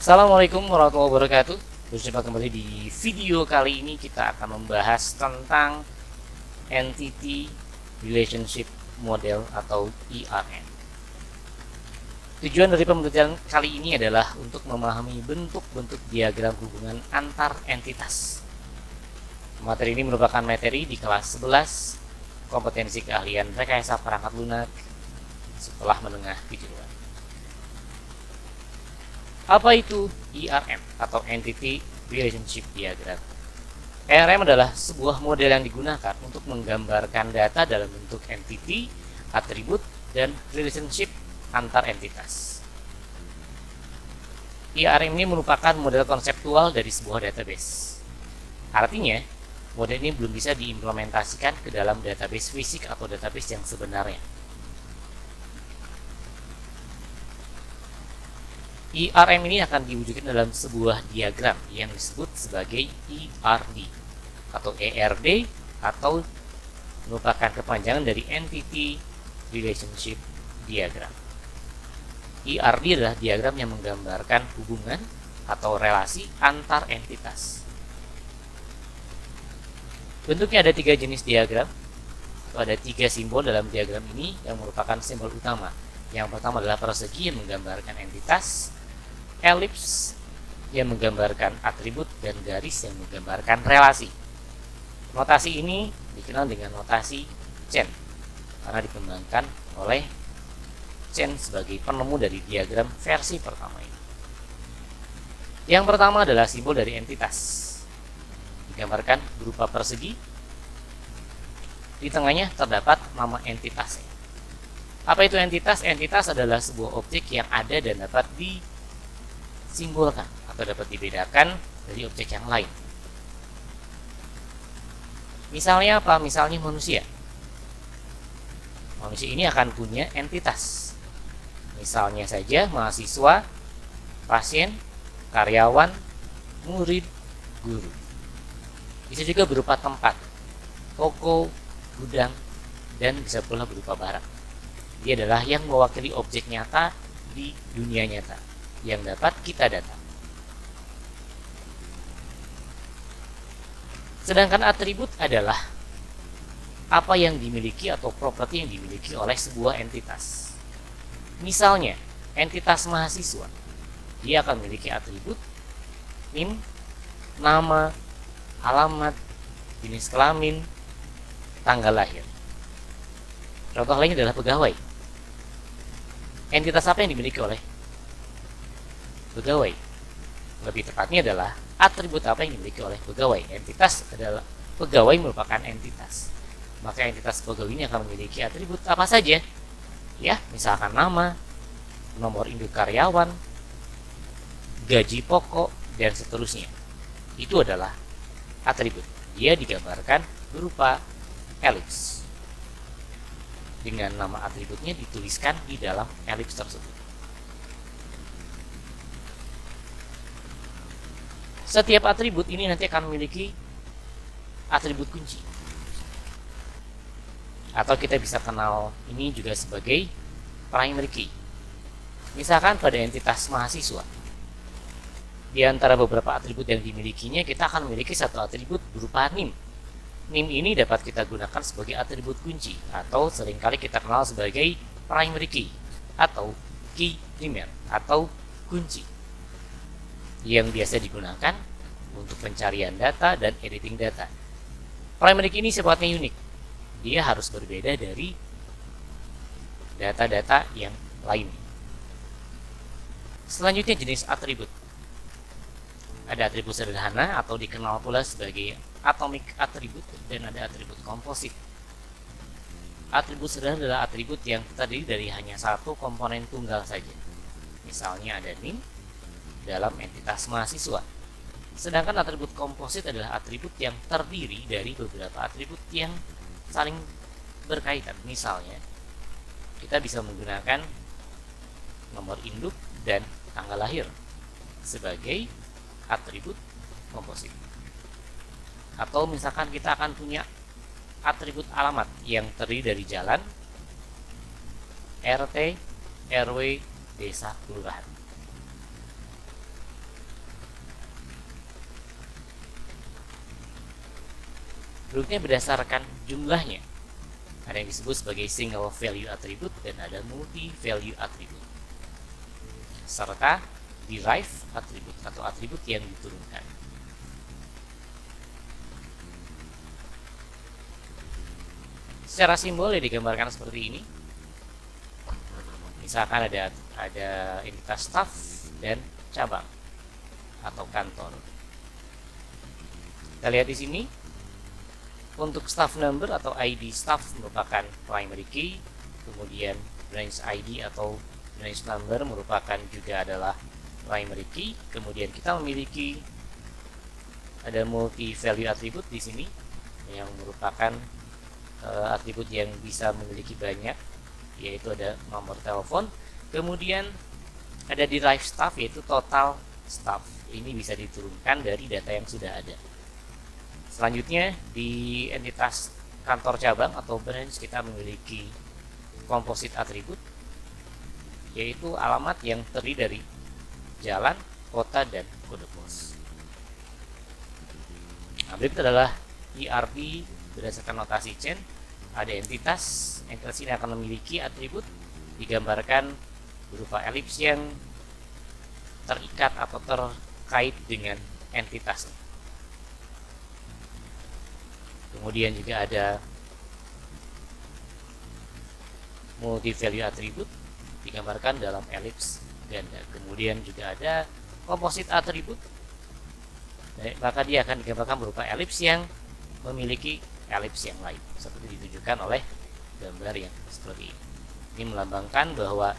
Assalamualaikum warahmatullahi wabarakatuh. Berjumpa kembali di video kali ini. Kita akan membahas tentang Entity Relationship Model atau ERM. Tujuan dari pembelajaran kali ini adalah untuk memahami bentuk-bentuk diagram hubungan antar entitas. Materi ini merupakan materi di kelas 11 kompetensi keahlian rekayasa perangkat lunak sekolah menengah kejuruan. Apa itu ERM atau Entity Relationship Diagram? ERM adalah sebuah model yang digunakan untuk menggambarkan data dalam bentuk entity, atribut, dan relationship antar entitas. ERM ini merupakan model konseptual dari sebuah database. Artinya, model ini belum bisa diimplementasikan ke dalam database fisik atau database yang sebenarnya. ERM ini akan diwujudkan dalam sebuah diagram yang disebut sebagai ERD atau ERD atau merupakan kepanjangan dari Entity Relationship Diagram. ERD adalah diagram yang menggambarkan hubungan atau relasi antar entitas. Bentuknya ada 3 jenis diagram. Ada 3 simbol dalam diagram ini yang merupakan simbol utama. Yang pertama adalah persegi yang menggambarkan entitas, elips yang menggambarkan atribut, dan garis yang menggambarkan relasi. Notasi ini dikenal dengan notasi Chen karena dikembangkan oleh Chen sebagai penemu dari diagram versi pertama ini. Yang pertama adalah simbol dari entitas, digambarkan berupa persegi. Di tengahnya terdapat nama entitasnya. Apa itu entitas? Entitas adalah sebuah objek yang ada dan dapat disimbolkan atau dapat dibedakan dari objek yang lain. Misalnya apa? Misalnya manusia. Manusia ini akan punya entitas. Misalnya saja mahasiswa, pasien, karyawan, murid, guru. Bisa juga berupa tempat, toko, gudang, dan bisa pula berupa barang. Dia adalah yang mewakili objek nyata di dunia nyata yang dapat kita data. Sedangkan atribut adalah apa yang dimiliki atau properti yang dimiliki oleh sebuah entitas. Misalnya, entitas mahasiswa, dia akan memiliki atribut NIM, nama, alamat, jenis kelamin, tanggal lahir. Contoh lainnya adalah pegawai. Entitas apa yang dimiliki oleh pegawai? Lebih tepatnya adalah atribut apa yang dimiliki oleh pegawai. Entitas adalah pegawai merupakan entitas. Maka entitas pegawai ini akan memiliki atribut apa saja? Ya, misalkan nama, nomor induk karyawan, gaji pokok, dan seterusnya. Itu adalah atribut. Dia digambarkan berupa elips. Dengan nama atributnya dituliskan di dalam elips tersebut. Setiap atribut ini nanti akan memiliki atribut kunci. Atau kita bisa kenal ini juga sebagai primary key. Misalkan pada entitas mahasiswa, di antara beberapa atribut yang dimilikinya, kita akan memiliki satu atribut berupa NIM. NIM ini dapat kita gunakan sebagai atribut kunci, atau seringkali kita kenal sebagai primary key, atau key primer, atau kunci, yang biasa digunakan untuk pencarian data dan editing data. Primary key ini sifatnya unik. Dia harus berbeda dari data-data yang lainnya. Selanjutnya jenis atribut. Ada atribut sederhana atau dikenal pula sebagai atomic atribut, dan ada atribut komposit. Atribut sederhana adalah atribut yang terdiri dari hanya satu komponen tunggal saja. Misalnya ada NIM dalam entitas mahasiswa. Sedangkan atribut komposit adalah atribut yang terdiri dari beberapa atribut yang saling berkaitan. Misalnya, kita bisa menggunakan nomor induk dan tanggal lahir sebagai atribut komposit. Atau misalkan kita akan punya atribut alamat yang terdiri dari jalan, RT, RW, desa, kelurahan. Bentuknya berdasarkan jumlahnya. Ada yang disebut sebagai single value attribute dan ada multi value attribute, serta derive attribute atau atribut yang diturunkan. Secara simbol yang digambarkan seperti ini. Misalkan ada entitas staff dan cabang atau kantor. Kita lihat di sini. Untuk staff number atau ID staff merupakan primary key, kemudian branch ID atau branch number merupakan juga adalah primary key. Kemudian kita memiliki ada multi value attribute di sini yang merupakan atribut yang bisa memiliki banyak, yaitu ada nomor telepon. Kemudian ada derive staff, yaitu total staff. Ini bisa diturunkan dari data yang sudah ada. Selanjutnya di entitas kantor cabang atau branch kita memiliki composite atribut, yaitu alamat yang terdiri dari jalan, kota, dan kode pos. Nah, berikut adalah ERP berdasarkan notasi chain. Ada entitas ini akan memiliki atribut digambarkan berupa elips yang terikat atau terkait dengan entitas. Kemudian juga ada multi value attribute digambarkan dalam elips ganda. Kemudian juga ada composite attribute, maka dia akan digambarkan berupa elips yang memiliki elips yang lain, seperti ditunjukkan oleh gambar yang seperti ini. Ini melambangkan bahwa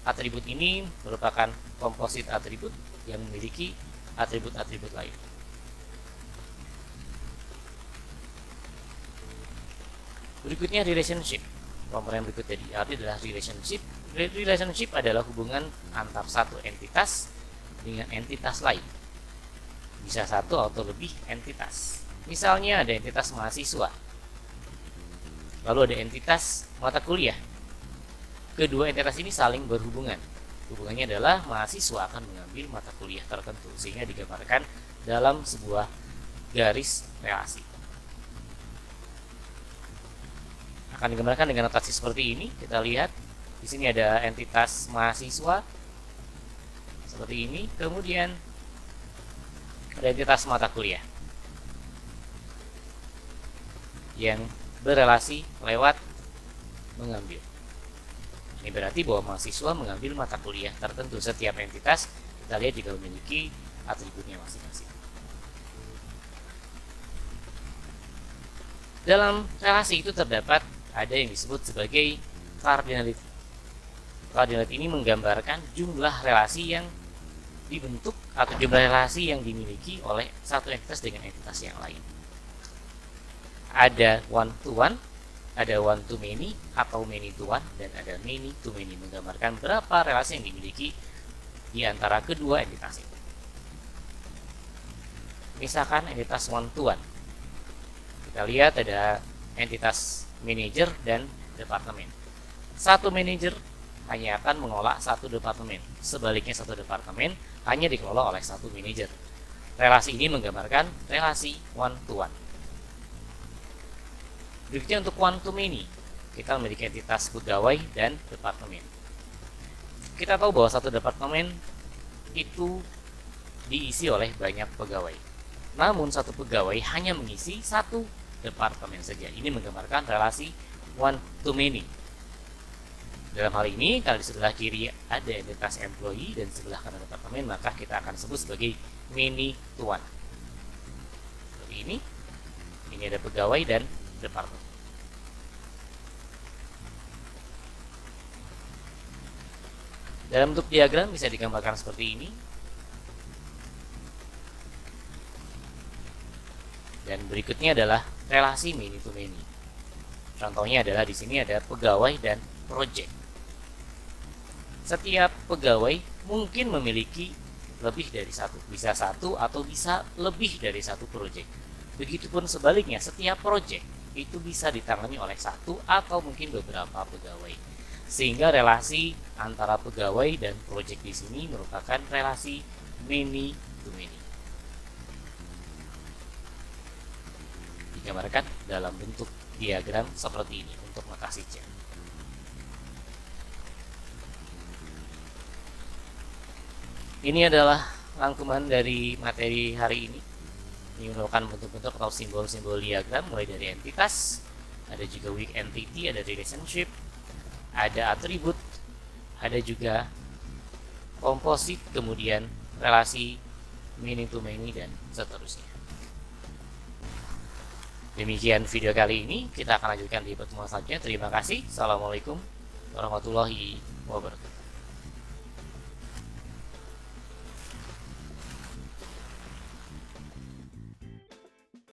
atribut ini merupakan composite attribute yang memiliki atribut-atribut lain. Berikutnya relationship. Komponen berikut dari ERP adalah relationship. Relationship adalah hubungan antar satu entitas dengan entitas lain. Bisa satu atau lebih entitas. Misalnya ada entitas mahasiswa, lalu ada entitas mata kuliah. Kedua entitas ini saling berhubungan. Hubungannya adalah mahasiswa akan mengambil mata kuliah tertentu, sehingga digambarkan dalam sebuah garis relasi. Akan digambarkan dengan notasi seperti ini. Kita lihat di sini ada entitas mahasiswa seperti ini, kemudian ada entitas mata kuliah yang berelasi lewat mengambil. Ini berarti bahwa mahasiswa mengambil mata kuliah tertentu. Setiap entitas kita lihat juga memiliki atributnya masing-masing. Dalam relasi itu terdapat ada yang disebut sebagai cardinality. Cardinality ini menggambarkan jumlah relasi yang dibentuk atau jumlah relasi yang dimiliki oleh satu entitas dengan entitas yang lain. Ada one to one, ada one to many atau many to one, dan ada many to many, menggambarkan berapa relasi yang dimiliki di antara kedua entitas itu. Misalkan entitas one to one, kita lihat ada entitas manajer dan departemen. Satu manajer hanya akan mengelola satu departemen, sebaliknya satu departemen hanya dikelola oleh satu manajer. Relasi ini menggambarkan relasi one to one. Berikutnya untuk one to many, kita memiliki entitas pegawai dan departemen. Kita tahu bahwa satu departemen itu diisi oleh banyak pegawai, namun satu pegawai hanya mengisi satu departemen saja. Ini menggambarkan relasi one to many. Dalam hal ini, kalau di sebelah kiri ada entitas employee dan sebelah kanan departemen, maka kita akan sebut sebagai many to one. Seperti ini ada pegawai dan departemen. Dalam bentuk diagram bisa digambarkan seperti ini. Dan berikutnya adalah relasi many to many. Contohnya adalah di sini ada pegawai dan project. Setiap pegawai mungkin memiliki lebih dari satu, bisa satu atau bisa lebih dari satu project. Begitupun sebaliknya, setiap project itu bisa ditangani oleh satu atau mungkin beberapa pegawai. Sehingga relasi antara pegawai dan project di sini merupakan relasi many to many. digambarkan dalam bentuk diagram seperti ini untuk notasi C. Ini adalah rangkuman dari materi hari ini. Ini merupakan bentuk-bentuk atau simbol-simbol diagram, mulai dari entitas, ada juga weak entity, ada relationship, ada atribut, ada juga komposit, kemudian relasi many to many, dan seterusnya. Demikian video kali ini, kita akan lanjutkan di pertemuan selanjutnya. Terima kasih. Assalamualaikum warahmatullahi wabarakatuh.